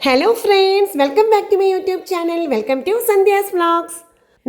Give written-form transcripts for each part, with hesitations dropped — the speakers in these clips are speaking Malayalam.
Hello friends, welcome back to my YouTube channel. Welcome to Sandhya's vlogs.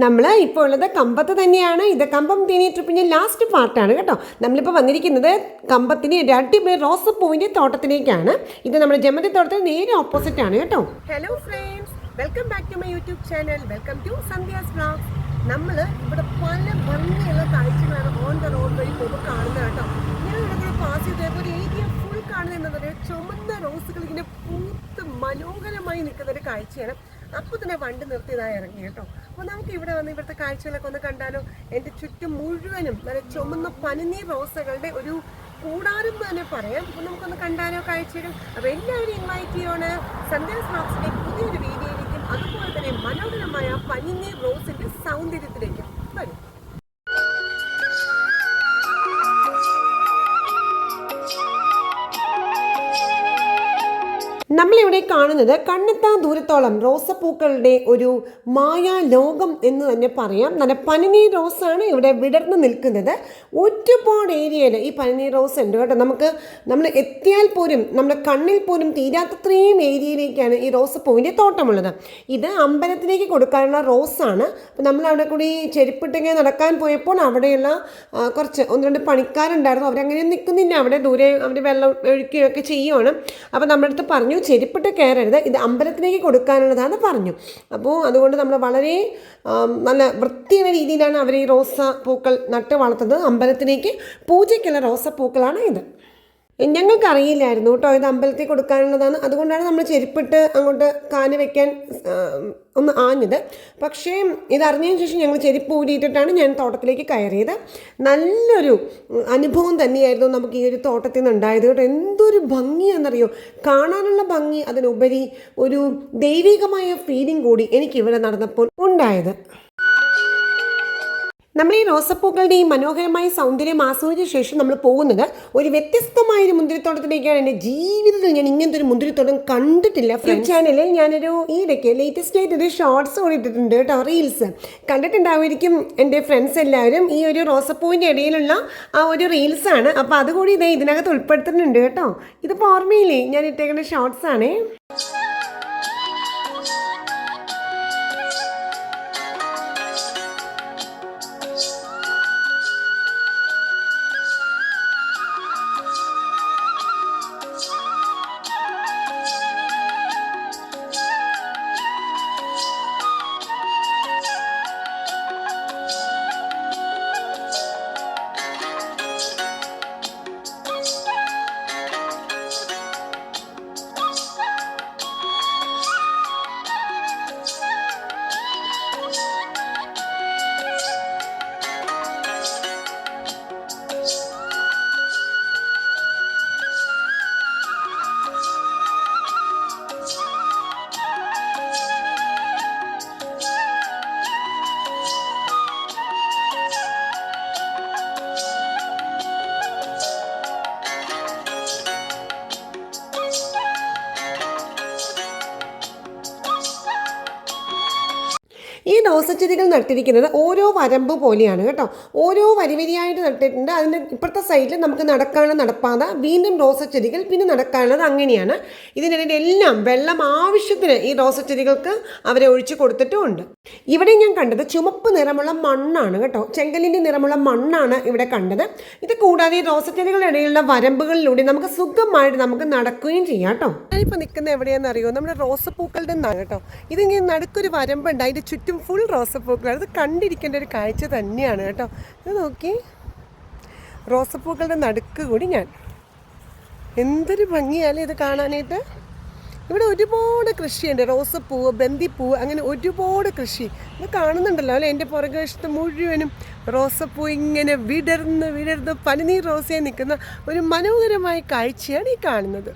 നമ്മൾ ഇപ്പോൾ ഉള്ളത് കമ്പത്ത് തന്നെയാണ്. ഇത് കമ്പം തേനി ട്രിപ്പിൻ്റെ ലാസ്റ്റ് പാർട്ടാണ് കേട്ടോ. നമ്മളിപ്പോൾ വന്നിരിക്കുന്നത് കമ്പത്തിന് ഒരു അടിപൊളി റോസപ്പൂവിൻ്റെ തോട്ടത്തിലേക്കാണ്. ഇത് നമ്മുടെ ജമന്തി തോട്ടത്തിന് നേരെ ഓപ്പോസിറ്റ് ആണ് കേട്ടോ. Hello friends, welcome back to my YouTube channel. Welcome to Sandhya's vlogs. നമ്മൾ ഇവിടെ പല ഭംഗിയുള്ള കാഴ്ചകളാണ് ഓൺ ദ റോഡ് വഴി പോകുമ്പോൾ കാണുന്നത് കേട്ടോ. ഞാൻ ഇവിടെ പാസ് ചെയ്തപ്പോൾ ഒരു ഏരിയ ഫുൾ കാണുന്നത് എന്താ പറയുക, ചുമന്ന റോസുകൾ ഇങ്ങനെ പൂത്ത് മനോഹരമായി നിൽക്കുന്ന ഒരു കാഴ്ചയാണ്. അപ്പോൾ തന്നെ വണ്ടി നിർത്തിയതായി ഇറങ്ങി കേട്ടോ. അപ്പോൾ നമുക്ക് ഇവിടെ വന്ന് ഇവിടുത്തെ കാഴ്ചകളൊക്കെ ഒന്ന് കണ്ടാലോ. എൻ്റെ ചുറ്റും മുഴുവനും നല്ല ചുമന്ന പനിനീർ റോസകളുടെ ഒരു കൂടാരം തന്നെ പറയാം. അപ്പോൾ നമുക്കൊന്ന് കണ്ടാലോ കാഴ്ചകൾ. അപ്പോൾ എല്ലാവരും ഇൻവൈറ്റ് ചെയ്യാണ് സന്ധ്യാസ് വ്ളോഗ്സിന്റെ പുതിയൊരു വീഡിയോയിലേക്കും അതുപോലെ തന്നെ മനോഹരമായ പനിനീർ റോസിന്റെ സൗന്ദര്യത്തിലേക്കും വരും. നമ്മളിവിടെ കാണുന്നത് കണ്ണെത്താൻ ദൂരത്തോളം റോസപ്പൂക്കളുടെ ഒരു മായാ ലോകം എന്ന് തന്നെ പറയാം. നല്ല പനിനീർ റോസാണ് ഇവിടെ വിടർന്ന് നിൽക്കുന്നത്. ഒരുപാട് ഏരിയയിൽ ഈ പനിനീർ റോസ് ഉണ്ട് കേട്ടോ. നമ്മൾ എത്തിയാൽ പോലും നമ്മുടെ കണ്ണിൽ പോലും തീരാത്തത്രയും ഏരിയയിലേക്കാണ് ഈ റോസപ്പൂവിൻ്റെ തോട്ടമുള്ളത്. ഇത് അമ്പലത്തിലേക്ക് കൊടുക്കാനുള്ള റോസാണ്. അപ്പോൾ നമ്മളവിടെ കൂടി ചെരുപ്പിട്ടിങ്ങനെ നടക്കാൻ പോയപ്പോൾ അവിടെയുള്ള കുറച്ച് ഒന്ന് രണ്ട് പണിക്കാരുണ്ടായിരുന്നു. അവരങ്ങനെ നിൽക്കുന്നില്ല, അവിടെ ദൂരെ അവർ വെള്ളം ഒഴിക്കുകയൊക്കെ ചെയ്യുവാണ്. അപ്പോൾ നമ്മുടെ അടുത്ത് പറഞ്ഞു ചെരുപ്പിട്ട് കയറരുത്, ഇത് അമ്പലത്തിലേക്ക് കൊടുക്കാനുള്ളതാണ് പറഞ്ഞു. അപ്പോൾ അതുകൊണ്ട് നമ്മൾ വളരെ നല്ല വൃത്തിയുള്ള രീതിയിലാണ് അവർ ഈ റോസാപ്പൂക്കൾ നട്ട് വളർത്തുന്നത്. അമ്പലത്തിലേക്ക് പൂജയ്ക്കുള്ള റോസാപ്പൂക്കളാണ് ഇത്. ഞങ്ങൾക്കറിയില്ലായിരുന്നു കേട്ടോ ഇത് അമ്പലത്തിൽ കൊടുക്കാനുള്ളതാണ്. അതുകൊണ്ടാണ് നമ്മൾ ചെരുപ്പിട്ട് അങ്ങോട്ട് കാല് വയ്ക്കാൻ ഒന്ന് ആഞ്ഞത്. പക്ഷേ ഇതറിഞ്ഞതിന് ശേഷം ഞങ്ങൾ ചെരുപ്പ് ഊരിയിട്ടിട്ടാണ് ഞാൻ തോട്ടത്തിലേക്ക് കയറിയത്. നല്ലൊരു അനുഭവം തന്നെയായിരുന്നു നമുക്ക് ഈ ഒരു തോട്ടത്തിൽ നിന്ന് ഉണ്ടായത് കേട്ടോ. എന്തൊരു ഭംഗിയാണെന്നറിയോ, കാണാനുള്ള ഭംഗി, അതിനുപരി ഒരു ദൈവികമായ ഫീലിംഗ് കൂടി എനിക്കിവിടെ നടന്നപ്പോൾ ഉണ്ടായത്. നമ്മൾ ഈ റോസപ്പൂക്കളുടെ ഈ മനോഹരമായ സൗന്ദര്യം ആസ്വദിച്ച ശേഷം നമ്മൾ പോകുന്നത് ഒരു വ്യത്യസ്തമായൊരു മുന്തിരിത്തോട്ടത്തിലേക്കാണ്. എൻ്റെ ജീവിതത്തിൽ ഞാൻ ഇങ്ങനത്തെ ഒരു മുന്തിരിത്തോട്ടം കണ്ടിട്ടില്ല. ചാനലിൽ ഞാനൊരു ഈയിടയ്ക്ക് ലേറ്റസ്റ്റ് ആയിട്ട് ഒരു ഷോർട്സ് ഓടിയിട്ടിട്ടുണ്ട് കേട്ടോ, റീൽസ് കണ്ടിട്ടുണ്ടാവുമായിരിക്കും എൻ്റെ ഫ്രണ്ട്സ് എല്ലാവരും. ഈ ഒരു റോസപ്പൂവിൻ്റെ ഇടയിലുള്ള ആ ഒരു റീൽസാണ്. അപ്പോൾ അതുകൂടി ഇതിനകത്ത് ഉൾപ്പെടുത്തുന്നുണ്ട് കേട്ടോ. ഇതിപ്പോൾ ഓർമ്മയില്ലേ, ഞാൻ ഇട്ടേക്കുന്ന ഷോർട്സാണേ. ഈ റോസച്ചെടികൾ നട്ടിരിക്കുന്നത് ഓരോ വരമ്പ് പോലെയാണ് കേട്ടോ. ഓരോ വരിവരിയായിട്ട് നട്ടിട്ടുണ്ട്. അതിൻ്റെ ഇപ്പുറത്തെ സൈഡിൽ നമുക്ക് നടക്കാനുള്ള നടപ്പാത, വീണ്ടും റോസച്ചെടികൾ, പിന്നെ നടക്കാനുള്ളത്, അങ്ങനെയാണ്. ഇതിനിടയിൽ എല്ലാം വെള്ളം ആവശ്യത്തിന് ഈ റോസച്ചെടികൾക്ക് അവരെ ഒഴിച്ചു കൊടുത്തിട്ടുമുണ്ട്. ഇവിടെ ഞാൻ കണ്ടത് ചുമപ്പ് നിറമുള്ള മണ്ണാണ് കേട്ടോ, ചെങ്കലിൻ്റെ നിറമുള്ള മണ്ണാണ് ഇവിടെ കണ്ടത്. ഇത് കൂടാതെ ഈ റോസച്ചെടികളുടെ ഇടയിലുള്ള വരമ്പുകളിലൂടെ നമുക്ക് സുഖമായിട്ട് നമുക്ക് നടക്കുകയും ചെയ്യാം കേട്ടോ. ഞാനിപ്പോൾ നിൽക്കുന്നത് എവിടെയാണെന്ന് അറിയുമോ, നമ്മുടെ റോസപ്പൂക്കളുടെ നിന്നാണ് കേട്ടോ. ഇതിങ്ങനെ നടുക്കൊരു വരമ്പുണ്ട്, അതിൻ്റെ ചുറ്റും ഫുൾ റോസപ്പൂക്കൾ. അത് കണ്ടിരിക്കേണ്ട ഒരു കാഴ്ച തന്നെയാണ് കേട്ടോ. ഇത് നോക്കി, റോസപ്പൂക്കളുടെ നടുക്ക് കൂടി ഞാൻ. എന്തൊരു ഭംഗിയാലേ ഇത് കാണാനായിട്ട്. ഇവിടെ ഒരുപാട് കൃഷിയുണ്ട്, റോസപ്പൂവ്, ബന്ദിപ്പൂവ്, അങ്ങനെ ഒരുപാട് കൃഷി. ഇത് കാണുന്നുണ്ടല്ലോ അല്ലേ, എൻ്റെ പുറകുവശത്ത് മുഴുവനും റോസപ്പൂ ഇങ്ങനെ വിടർന്ന് പനിനീർ റോസയായി നിൽക്കുന്ന ഒരു മനോഹരമായ കാഴ്ചയാണ് ഈ കാണുന്നത്.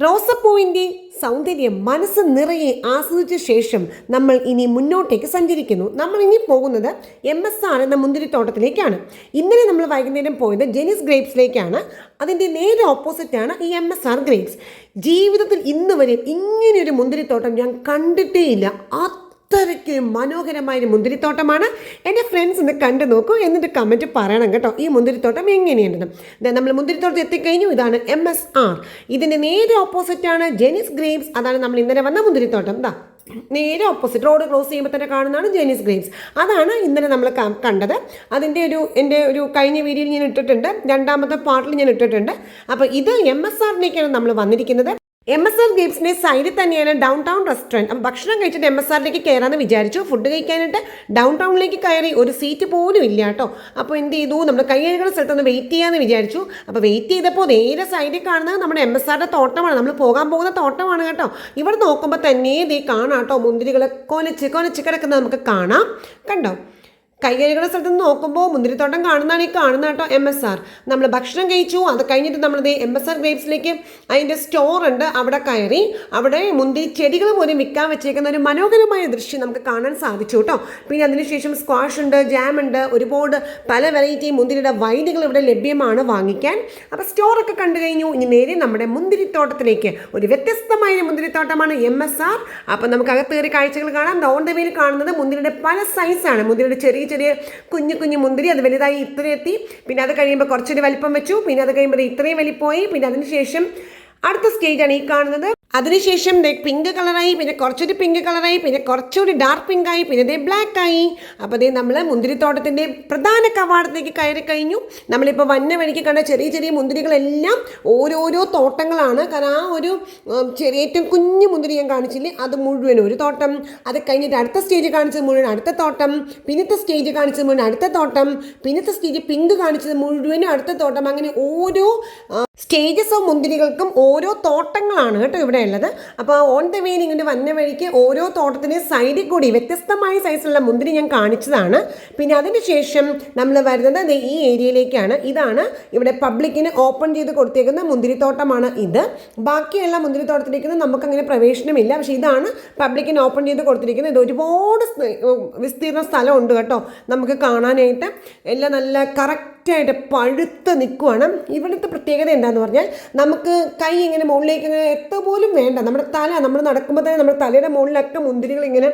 റോസപ്പൂവിൻ്റെ സൗന്ദര്യം മനസ്സ് നിറയെ ആസ്വദിച്ച ശേഷം നമ്മൾ ഇനി മുന്നോട്ടേക്ക് സഞ്ചരിക്കുന്നു. നമ്മൾ ഇനി പോകുന്നത് MSR എന്ന മുന്തിരിത്തോട്ടത്തിലേക്കാണ്. ഇന്നലെ നമ്മൾ വൈകുന്നേരം പോയത് ജെനിസ് ഗ്രേപ്സിലേക്കാണ്. അതിൻ്റെ നേരെ ഓപ്പോസിറ്റാണ് ഈ MSR ഗ്രേപ്സ്. ജീവിതത്തിൽ ഇന്ന് വരെ ഇങ്ങനെയൊരു മുന്തിരിത്തോട്ടം ഞാൻ കണ്ടിട്ടേ ഇല്ല. അത്രയ്ക്ക് മനോഹരമായൊരു മുന്തിരിത്തോട്ടമാണ്. എൻ്റെ ഫ്രണ്ട്സ് ഇന്ന് കണ്ടു നോക്കൂ, എന്നിട്ട് കമൻറ്റ് പറയണം കേട്ടോ ഈ മുന്തിരിത്തോട്ടം എങ്ങനെയുണ്ടെന്ന്. നമ്മൾ മുന്തിരിത്തോട്ടം എത്തിക്കഴിഞ്ഞു. ഇതാണ് MSR. ഇതിൻ്റെ നേരെ ഓപ്പോസിറ്റാണ് ജെനിസ് ഗ്രേപ്സ്. അതാണ് നമ്മൾ ഇന്നലെ വന്ന മുന്തിരിത്തോട്ടം. നേരെ ഓപ്പോസിറ്റ് റോഡ് ക്രോസ് ചെയ്യുമ്പോൾ തന്നെ കാണുന്നതാണ് ജെനിസ് ഗ്രേപ്സ്. അതാണ് ഇന്നലെ നമ്മൾ കണ്ടത്. അതിൻ്റെ എൻ്റെ ഒരു കഴിഞ്ഞ വീഡിയോയിൽ ഞാൻ ഇട്ടിട്ടുണ്ട്, രണ്ടാമത്തെ പാർട്ടിൽ ഞാൻ ഇട്ടിട്ടുണ്ട്. അപ്പോൾ ഇത് MSRലേക്കാണ് നമ്മൾ വന്നിരിക്കുന്നത്. MSR ഗ്രേപ്സിൻ്റെ സൈഡിൽ തന്നെയാണ് ഡൗൺ ടൗൺ റെസ്റ്റോറൻറ്റ്. അപ്പം ഭക്ഷണം കഴിച്ചിട്ട് MSRലേക്ക് കയറാമെന്ന് വിചാരിച്ചു. ഫുഡ് കഴിക്കാനായിട്ട് ഡൗൺ ടൗണിലേക്ക് കയറി ഒരു സീറ്റ് പോലും ഇല്ല കേട്ടോ. അപ്പോൾ എന്ത് ചെയ്തു, നമ്മൾ കൈ കഴുകുന്ന സ്ഥലത്തൊന്ന് വെയിറ്റ് ചെയ്യാമെന്ന് വിചാരിച്ചു. അപ്പോൾ വെയിറ്റ് ചെയ്തപ്പോൾ നേരെ സൈഡിൽ കാണുന്നത് നമ്മുടെ MSRയുടെ തോട്ടമാണ്. നമ്മൾ പോകാൻ പോകുന്ന തോട്ടമാണ് കേട്ടോ. ഇവിടെ നോക്കുമ്പോൾ തന്നെ ഇതേ കാണാം കേട്ടോ, മുന്തിരികൾ കൊലച്ച് കിടക്കുന്നത് നമുക്ക് കാണാം. കണ്ടോ, കൈ കഴുകുന്ന സ്ഥലത്ത് നിന്ന് നോക്കുമ്പോൾ മുന്തിരിത്തോട്ടം കാണുന്നതാണ് ഈ കാണുന്ന കേട്ടോ MSR. നമ്മൾ ഭക്ഷണം കഴിച്ചു. അത് കഴിഞ്ഞിട്ട് നമ്മളിത് MSR ഗ്രേപ്സിലേക്ക് അതിൻ്റെ സ്റ്റോർ ഉണ്ട്, അവിടെ കയറി. അവിടെ മുന്തിരി ചെടികൾ പോലും വിൽക്കാൻ വെച്ചേക്കുന്ന ഒരു മനോഹരമായ ദൃശ്യം നമുക്ക് കാണാൻ സാധിച്ചു കേട്ടോ. പിന്നെ അതിനുശേഷം സ്ക്വാഷ് ഉണ്ട്, ജാം ഉണ്ട്, ഒരുപാട് പല വെറൈറ്റി മുന്തിരിയുടെ വൈനുകൾ ഇവിടെ ലഭ്യമാണ് വാങ്ങിക്കാൻ. അപ്പോൾ സ്റ്റോറൊക്കെ കണ്ടു കഴിഞ്ഞു. ഇനി നേരെ നമ്മുടെ മുന്തിരിത്തോട്ടത്തിലേക്ക്. ഒരു വ്യത്യസ്തമായ മുന്തിരിത്തോട്ടമാണ് MSR. അപ്പോൾ നമുക്ക് അകത്ത് കയറി കാഴ്ചകൾ കാണാം. ഓൺ ദ വേയിൽ കാണുന്നത് മുന്തിരിയുടെ പല സൈസാണ്. മുന്തിരിയുടെ ചെറിയ കുഞ്ഞു മുന്തിരി, അത് വലുതായി ഇത്ര എത്തി. പിന്നെ അത് കഴിയുമ്പോൾ കുറച്ചൊരു വലിപ്പം വെച്ചു. പിന്നെ അത് കഴിയുമ്പോൾ ഇത്രയും വലിപ്പമായി. പിന്നെ അതിനുശേഷം അടുത്ത സ്റ്റേജാണ് ഈ കാണുന്നത്. അതിനുശേഷം പിങ്ക് കളറായി, പിന്നെ കുറച്ചൊരു പിങ്ക് കളറായി, പിന്നെ കുറച്ചുകൂടി ഡാർക്ക് പിങ്ക് ആയി, പിന്നെ ബ്ലാക്ക് ആയി. അപ്പോൾ നമ്മൾ മുന്തിരിത്തോട്ടത്തിൻ്റെ പ്രധാന കവാടത്തിലേക്ക് കയറി കഴിഞ്ഞു. നമ്മളിപ്പോൾ വന്ന വഴിക്ക് കണ്ട ചെറിയ മുന്തിരികളെല്ലാം ഓരോരോ തോട്ടങ്ങളാണ്. കാരണം ആ ഒരു ഏറ്റവും കുഞ്ഞു മുന്തിരി ഞാൻ കാണിച്ചില്ലേ, അത് മുഴുവൻ ഒരു തോട്ടം. അത് കഴിഞ്ഞിട്ട് അടുത്ത സ്റ്റേജ് കാണിച്ചത് മുഴുവൻ അടുത്ത തോട്ടം, പിന്നത്തെ സ്റ്റേജ് കാണിച്ചത് മുഴുവൻ അടുത്ത തോട്ടം, പിന്നത്തെ സ്റ്റേജ് പിങ്ക് കാണിച്ചത് മുഴുവനും അടുത്ത തോട്ടം. അങ്ങനെ ഓരോ സ്റ്റേജസ് ഓഫ് മുന്തിരികൾക്കും ഓരോ തോട്ടങ്ങളാണ് കേട്ടോ ഇവിടെ ഉള്ളത്. അപ്പോൾ ഓൺ ദ വേ ഇങ്ങനെ വന്ന വഴിക്ക് ഓരോ തോട്ടത്തിൻ്റെ സൈഡിൽ കൂടി വ്യത്യസ്തമായ സൈസിലുള്ള മുന്തിരി ഞാൻ കാണിച്ചതാണ്. പിന്നെ അതിനുശേഷം നമ്മൾ വരുന്നത് ഈ ഏരിയയിലേക്കാണ്. ഇതാണ് ഇവിടെ പബ്ലിക്കിന് ഓപ്പൺ ചെയ്ത് കൊടുത്തേക്കുന്ന മുന്തിരിത്തോട്ടമാണ് ഇത്. ബാക്കിയുള്ള മുന്തിരിത്തോട്ടത്തിലേക്കൊന്നും നമുക്കങ്ങനെ പ്രവേശനമില്ല. പക്ഷേ ഇതാണ് പബ്ലിക്കിന് ഓപ്പൺ ചെയ്ത് കൊടുത്തിരിക്കുന്നത്. ഇത് ഒരുപാട് വിസ്തീർണ സ്ഥലമുണ്ട് കേട്ടോ നമുക്ക് കാണാനായിട്ട്. എല്ലാം നല്ല കറക്റ്റായിട്ട് പഴുത്ത് നിൽക്കുവാണ്. ഇവിടുത്തെ പ്രത്യേകത എന്താണെന്ന് പറഞ്ഞാൽ നമുക്ക് കൈ ഇങ്ങനെ മുകളിലേക്ക് ഇങ്ങനെ എത്തുപോലും വേണ്ട. നമ്മുടെ തല, നമ്മൾ നടക്കുമ്പോൾ തന്നെ നമ്മുടെ തലയുടെ മുകളിലൊക്കെ മുന്തിരികൾ ഇങ്ങനെ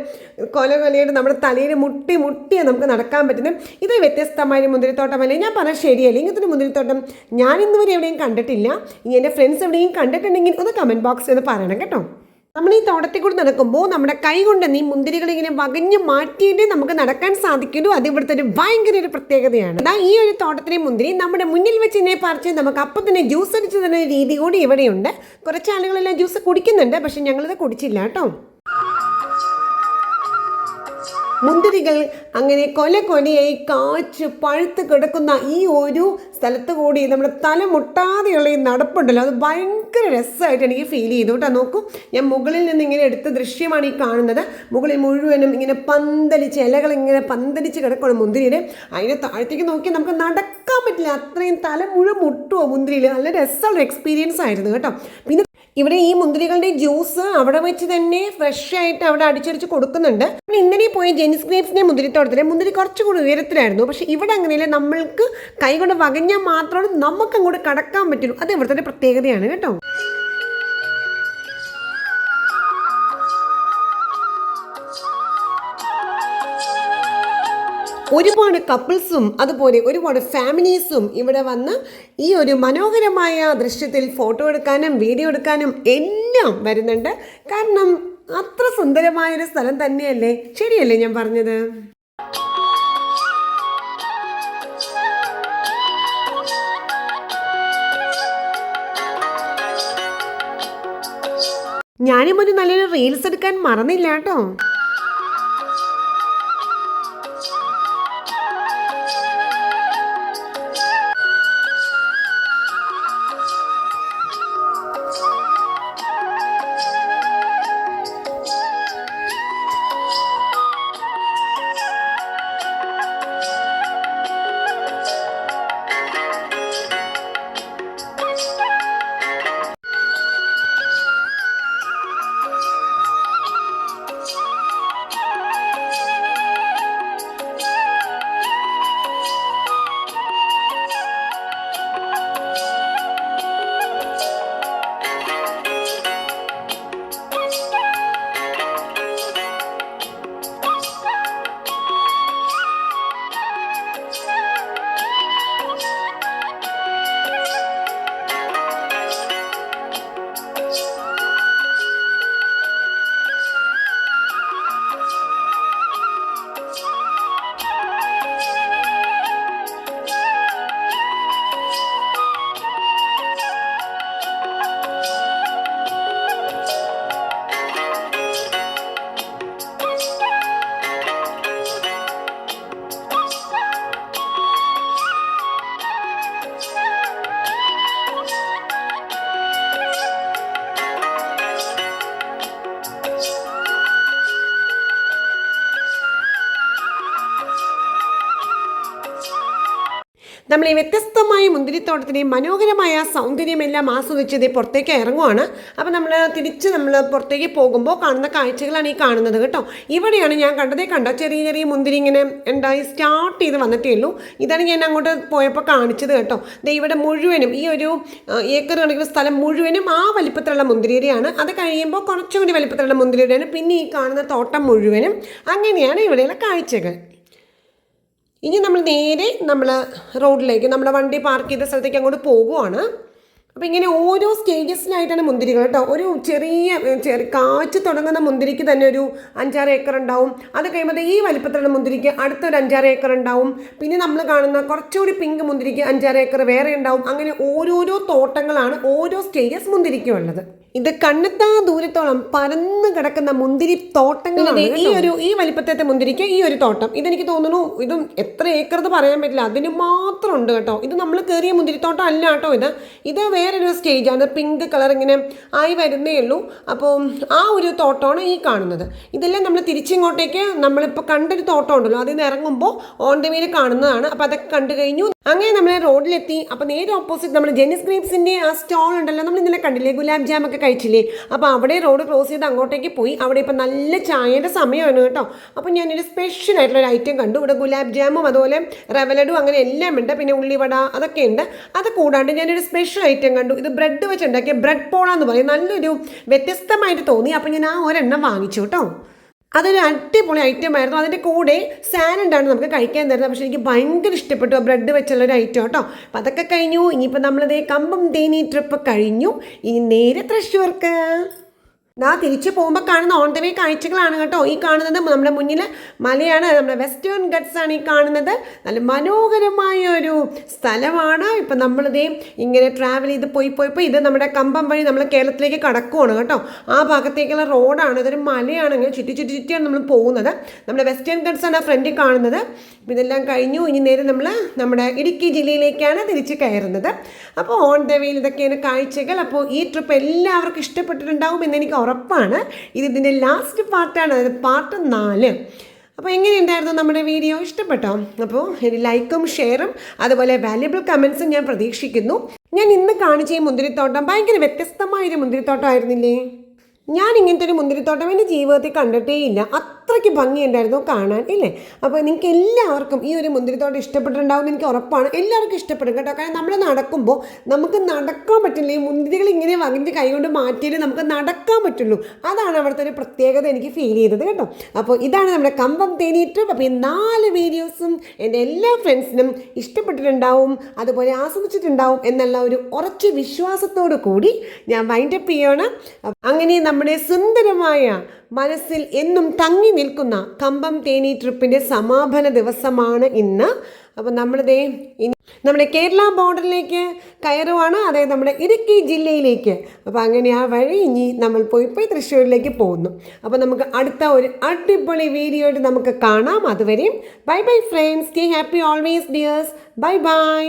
കൊലയായിട്ട് നമ്മുടെ തലയിൽ മുട്ടിയാണ് നമുക്ക് നടക്കാൻ പറ്റുന്നത്. ഇത് വ്യത്യസ്തമായ മുന്തിരിത്തോട്ടമല്ലേ? ഞാൻ പറഞ്ഞാൽ ശരിയല്ലേ? ഇങ്ങനത്തെ മുന്തിരിത്തോട്ടം ഞാൻ ഇന്ന് വരെ എവിടെയും കണ്ടിട്ടില്ല. ഇനി എൻ്റെ ഫ്രണ്ട്സ് എവിടെയും കണ്ടിട്ടുണ്ടെങ്കിൽ ഒന്ന് കമൻറ്റ് ബോക്സിൽ ഒന്ന് പറയണം കേട്ടോ. നമ്മൾ ഈ തോട്ടത്തിൽ കൂടി നടക്കുമ്പോൾ നമ്മുടെ കൈ കൊണ്ട് ഈ മുന്തിരികളിങ്ങനെ വകഞ്ഞ് മാറ്റിയിട്ട് നമുക്ക് നടക്കാൻ സാധിക്കുള്ളൂ. അത് ഇവിടുത്തെ ഭയങ്കര ഒരു പ്രത്യേകതയാണ്. ഈ ഒരു തോട്ടത്തിലെ മുന്തിരി നമ്മുടെ മുന്നിൽ വെച്ച് ഇതിനെ പറിച്ച് നമുക്ക് അപ്പം തന്നെ ജ്യൂസ് അടിച്ച് തരുന്ന രീതി കൂടി ഇവിടെയുണ്ട്. കുറച്ച് ആളുകളെല്ലാം ജ്യൂസ് കുടിക്കുന്നുണ്ട്, പക്ഷെ ഞങ്ങളിത് കുടിച്ചില്ല കേട്ടോ. മുന്തിരികൾ അങ്ങനെ കൊലയായി കാച്ച് പഴുത്ത് കിടക്കുന്ന ഈ ഒരു സ്ഥലത്ത് കൂടി നമ്മുടെ തല മുട്ടാതെയുള്ള ഈ നടപ്പുണ്ടല്ലോ, അത് ഭയങ്കര രസമായിട്ട് എനിക്ക് ഫീൽ ചെയ്തു കേട്ടോ. നോക്കൂ, ഞാൻ മുകളിൽ നിന്ന് ഇങ്ങനെ എടുത്ത ദൃശ്യമാണ് ഈ കാണുന്നത്. മുകളിൽ മുഴുവനും ഇങ്ങനെ പന്തലിച്ച് ഇലകൾ ഇങ്ങനെ പന്തലിച്ച് കിടക്കണം മുന്തിരിയുടെ. അതിൻ്റെ താഴത്തേക്ക് നോക്കി നമുക്ക് നടക്കാൻ പറ്റില്ല, അത്രയും തല മുഴുവൻ മുട്ടുമോ മുന്തിരിയിൽ. നല്ല രസമുള്ള എക്സ്പീരിയൻസ് ആയിരുന്നു കേട്ടോ. പിന്നെ ഇവിടെ ഈ മുന്തിരികളുടെ ജ്യൂസ് അവിടെ വെച്ച് തന്നെ ഫ്രഷ് ആയിട്ട് അവിടെ അടിച്ചടിച്ച് കൊടുക്കുന്നുണ്ട്. ഇന്നലെ പോയ ജെനിസ് ഗ്രേപ്സിന്റെ മുന്തിരിത്തോട്ടത്തിലെ മുന്തിരി കുറച്ചുകൂടി ഉയരത്തിലായിരുന്നു. പക്ഷെ ഇവിടെ അങ്ങനെയല്ല, നമ്മൾക്ക് കൈകൊണ്ട് വകഞ്ഞാൽ മാത്രമാണ് നമുക്ക് അങ്ങോട്ട് കടക്കാൻ പറ്റുള്ളൂ. അത് ഇവിടുത്തെ പ്രത്യേകതയാണ് കേട്ടോ. ഒരുപാട് കപ്പിൾസും അതുപോലെ ഒരുപാട് ഫാമിലീസും ഇവിടെ വന്ന് ഈ ഒരു മനോഹരമായ ദൃശ്യത്തിൽ ഫോട്ടോ എടുക്കാനും വീഡിയോ എടുക്കാനും എല്ലാം വരുന്നുണ്ട്. കാരണം അത്ര സുന്ദരമായൊരു സ്ഥലം തന്നെയല്ലേ? ശരിയല്ലേ ഞാൻ പറഞ്ഞത്? ഞാനും ഒരു നല്ലൊരു റീൽസ് എടുക്കാൻ മറന്നില്ല കേട്ടോ. നമ്മൾ ഈ വ്യത്യസ്തമായ മുന്തിരിത്തോട്ടത്തിൻ്റെയും മനോഹരമായ സൗന്ദര്യമെല്ലാം ആസ്വദിച്ചത് പുറത്തേക്ക് ഇറങ്ങുവാണ്. അപ്പോൾ നമ്മൾ പുറത്തേക്ക് പോകുമ്പോൾ കാണുന്ന കാഴ്ചകളാണ് ഈ കാണുന്നത് കേട്ടോ. ഇവിടെയാണ് ഞാൻ കണ്ടോ ചെറിയ ചെറിയ മുന്തിരി ഇങ്ങനെ ഉണ്ടായി സ്റ്റാർട്ട് ചെയ്ത് വന്നിട്ടേ ഉള്ളൂ. ഇതാണ് ഞാൻ അങ്ങോട്ട് പോയപ്പോൾ കാണിച്ചത് കേട്ടോ. ഇവിടെ മുഴുവനും ഈ ഒരു ഏക്കർ കണക്കിന് സ്ഥലം മുഴുവനും ആ വലിപ്പത്തിലുള്ള മുന്തിരിയുടെയാണ്. അത് കഴിയുമ്പോൾ കുറച്ചുകൂടി വലിപ്പത്തിലുള്ള മുന്തിരിയുടെയാണ്. പിന്നെ ഈ കാണുന്ന തോട്ടം മുഴുവനും. അങ്ങനെയാണ് ഇവിടെയുള്ള കാഴ്ചകൾ. ഇനി നമ്മൾ നേരെ റോഡിലേക്ക് നമ്മുടെ വണ്ടി പാർക്ക് ചെയ്ത സ്ഥലത്തേക്ക് അങ്ങോട്ട് പോകുവാണ്. അപ്പോൾ ഇങ്ങനെ ഓരോ സ്റ്റേജസിലായിട്ടാണ് മുന്തിരികൾ കേട്ടോ. ഒരു ചെറിയ കാച്ച് തുടങ്ങുന്ന മുന്തിരിക്ക് തന്നെ ഒരു 5-6 ഏക്കർ ഉണ്ടാവും. അത് കഴിയുമ്പോൾ ഈ വലിപ്പത്തിലുള്ള മുന്തിരിക്ക് അടുത്തൊരു 5-6 ഏക്കർ ഉണ്ടാവും. പിന്നെ നമ്മൾ കാണുന്ന കുറച്ചുകൂടി പിങ്ക് മുന്തിരിക്ക് 5-6 ഏക്കർ വേറെ ഉണ്ടാവും. അങ്ങനെ ഓരോരോ തോട്ടങ്ങളാണ് ഓരോ സ്റ്റേജസ് മുന്തിരിക്കും ഉള്ളത്. ഇത് കണ്ണെത്താ ദൂരത്തോളം പരന്ന് കിടക്കുന്ന മുന്തിരി തോട്ടങ്ങളാണ്. ഈ വലിപ്പത്തെ മുന്തിരിക്ക് ഈ ഒരു തോട്ടം, ഇതെനിക്ക് തോന്നുന്നു ഇതും എത്ര ഏക്കർ എന്ന് പറയാൻ പറ്റില്ല, അതിന് മാത്രം ഉണ്ട് കേട്ടോ. ഇത് നമ്മൾ കയറിയ മുന്തിരിത്തോട്ടം അല്ല കേട്ടോ. ഇത് വേറൊരു സ്റ്റേജാണ്. പിങ്ക് കളർ ഇങ്ങനെ ആയി വരുന്നേ ഉള്ളൂ. അപ്പോൾ ആ ഒരു തോട്ടമാണ് ഈ കാണുന്നത്. ഇതെല്ലാം നമ്മൾ തിരിച്ചിങ്ങോട്ടേക്ക് നമ്മളിപ്പോൾ കണ്ടൊരു തോട്ടം ഉണ്ടല്ലോ, അതിൽ നിന്ന് ഇറങ്ങുമ്പോൾ ഓൺ ദ വേയിൽ കാണുന്നതാണ്. അപ്പോൾ അതൊക്കെ കണ്ടു കഴിഞ്ഞു. അങ്ങനെ നമ്മൾ റോഡിലെത്തി. അപ്പോൾ നേരെ ഓപ്പോസിറ്റ് നമ്മൾ ജെന്നിസ് ഗ്രേപ്സിൻ്റെ ആ സ്റ്റോൾ ഉണ്ടല്ലോ, നമ്മൾ ഇന്നലെ കണ്ടില്ലേ, ഗുലാബ് ജാം ഒക്കെ കഴിച്ചില്ലേ. അപ്പോൾ അവിടെ റോഡ് ക്രോസ് ചെയ്ത് അങ്ങോട്ടേക്ക് പോയി. അവിടെ ഇപ്പോൾ നല്ല ചായയുടെ സമയമാണ് കേട്ടോ. അപ്പോൾ ഞാനൊരു സ്പെഷ്യൽ ആയിട്ടുള്ളൊരു ഐറ്റം കണ്ടു. ഇവിടെ ഗുലാബ് ജാമും അതുപോലെ റവലഡും അങ്ങനെ എല്ലാം ഉണ്ട്. പിന്നെ ഉള്ളിവട അതൊക്കെ ഉണ്ട്. അത് കൂടാണ്ട് ഞാനൊരു സ്പെഷ്യൽ ഐറ്റം കണ്ടു. ഇത് ബ്രെഡ് വെച്ച് ഉണ്ടാക്കിയ ബ്രെഡ് പോള എന്ന് പറയും. നല്ലൊരു വ്യത്യസ്തമായിട്ട് തോന്നി. അപ്പോൾ ഞാൻ ആ ഒരെണ്ണം വാങ്ങിച്ചു കേട്ടോ. അതൊരു അടിപൊളി ഐറ്റം ആയിരുന്നു. അതിൻ്റെ കൂടെ സാലഡാണ് നമുക്ക് കഴിക്കാൻ തരുന്നത്. പക്ഷേ എനിക്ക് ഭയങ്കര ഇഷ്ടപ്പെട്ടു ബ്രെഡ് വെച്ചുള്ളൊരു ഐറ്റം കേട്ടോ. അപ്പോൾ അതൊക്കെ കഴിഞ്ഞു. ഇനിയിപ്പോൾ നമ്മളിതേ കമ്പം തേനി ട്രിപ്പ് കഴിഞ്ഞു. ഇനി നേരെ തൃശ്ശൂർക്ക്. തിരിച്ചു പോകുമ്പോൾ കാണുന്ന ഓൺ ദ വേ കാഴ്ചകളാണ് കേട്ടോ ഈ കാണുന്നത്. നമ്മുടെ മുന്നിൽ മലയാണ്, നമ്മുടെ വെസ്റ്റേൺ ഗട്ട്സ് ആണ് ഈ കാണുന്നത്. നല്ല മനോഹരമായ ഒരു സ്ഥലമാണ്. ഇപ്പം നമ്മളിതേ ഇങ്ങനെ ട്രാവൽ ചെയ്ത് പോയപ്പോൾ ഇത് നമ്മുടെ കമ്പം വഴി നമ്മൾ കേരളത്തിലേക്ക് കടക്കുവാണ് കേട്ടോ. ആ ഭാഗത്തേക്കുള്ള റോഡാണ്. ഇതൊരു മലയാണ്. ഇങ്ങനെ ചുറ്റിയാണ് നമ്മൾ പോകുന്നത്. നമ്മുടെ വെസ്റ്റേൺ ഗട്ട്സ് ആണ് ആ ഫ്രണ്ടിൽ കാണുന്നത്. ഇതെല്ലാം കഴിഞ്ഞു. ഇനി നേരെ നമ്മുടെ ഇടുക്കി ജില്ലയിലേക്കാണ് തിരിച്ച് കയറുന്നത്. അപ്പോൾ ഓൺ ദ വേയിൽ ഇതൊക്കെയാണ് കാഴ്ചകൾ. അപ്പോൾ ഈ ട്രിപ്പ് എല്ലാവർക്കും ഇഷ്ടപ്പെട്ടിട്ടുണ്ടാവും എന്നെനിക്ക് ഉറപ്പാണ്. ഇതിൻ്റെ ലാസ്റ്റ് പാർട്ടാണ്, അതായത് പാർട്ട് 4. അപ്പോൾ എങ്ങനെയുണ്ടായിരുന്നു നമ്മുടെ വീഡിയോ? ഇഷ്ടപ്പെട്ടോ? അപ്പോൾ ലൈക്കും ഷെയറും അതുപോലെ വാല്യുബിൾ കമൻസും ഞാൻ പ്രതീക്ഷിക്കുന്നു. ഞാൻ ഇന്ന് കാണിച്ച ഈ മുന്തിരിത്തോട്ടം ഭയങ്കര വ്യത്യസ്തമായൊരു മുന്തിരിത്തോട്ടം ആയിരുന്നില്ലേ? ഞാൻ ഇങ്ങനത്തെ ഒരു മുന്തിരിത്തോട്ടം എൻ്റെ ജീവിതത്തിൽ കണ്ടിട്ടേ ഇല്ല. അത്രയ്ക്ക് ഭംഗിയുണ്ടായിരുന്നു കാണാൻ, ഇല്ലേ? അപ്പോൾ നിങ്ങൾക്ക് എല്ലാവർക്കും ഈ ഒരു മുന്തിരിത്തോട്ടം ഇഷ്ടപ്പെട്ടിട്ടുണ്ടാവും എനിക്ക് ഉറപ്പാണ്. എല്ലാവർക്കും ഇഷ്ടപ്പെടും കേട്ടോ. കാരണം നമ്മൾ നടക്കുമ്പോൾ നമുക്ക് നടക്കാൻ പറ്റില്ല. ഈ മുന്തിരികൾ ഇങ്ങനെ വകിൻ്റെ കൈകൊണ്ട് മാറ്റിയിട്ട് നമുക്ക് നടക്കാൻ പറ്റുള്ളൂ. അതാണ് അവിടുത്തെ ഒരു പ്രത്യേകത എനിക്ക് ഫീൽ ചെയ്തത് കേട്ടോ. അപ്പോൾ ഇതാണ് നമ്മുടെ കമ്പം തേനി ട്രിപ്പ്. അപ്പോൾ ഈ 4 വീഡിയോസും എൻ്റെ എല്ലാ ഫ്രണ്ട്സിനും ഇഷ്ടപ്പെട്ടിട്ടുണ്ടാവും, അതുപോലെ ആസ്വദിച്ചിട്ടുണ്ടാവും എന്നുള്ള ഒരു ഉറച്ച വിശ്വാസത്തോടു കൂടി ഞാൻ വൈൻഡപ്പ് ചെയ്യണം. അങ്ങനെ നമ്മുടെ സുന്ദരമായ മനസ്സിൽ എന്നും തങ്ങി നിൽക്കുന്ന കമ്പം തേനി ട്രിപ്പിൻ്റെ സമാപന ദിവസമാണ് ഇന്ന്. അപ്പോൾ നമ്മുടെ കേരള ബോർഡറിലേക്ക് കയറുവാണ്, അതായത് നമ്മുടെ ഇടുക്കി ജില്ലയിലേക്ക്. അപ്പോൾ അങ്ങനെ ആ വഴി ഇനി നമ്മൾ പോയി തൃശ്ശൂരിലേക്ക് പോകുന്നു. അപ്പോൾ നമുക്ക് അടുത്ത ഒരു അടിപൊളി വീഡിയോ ആയിട്ട് നമുക്ക് കാണാം. അതുവരെയും bye bye friends. Stay happy always dears. Bye by.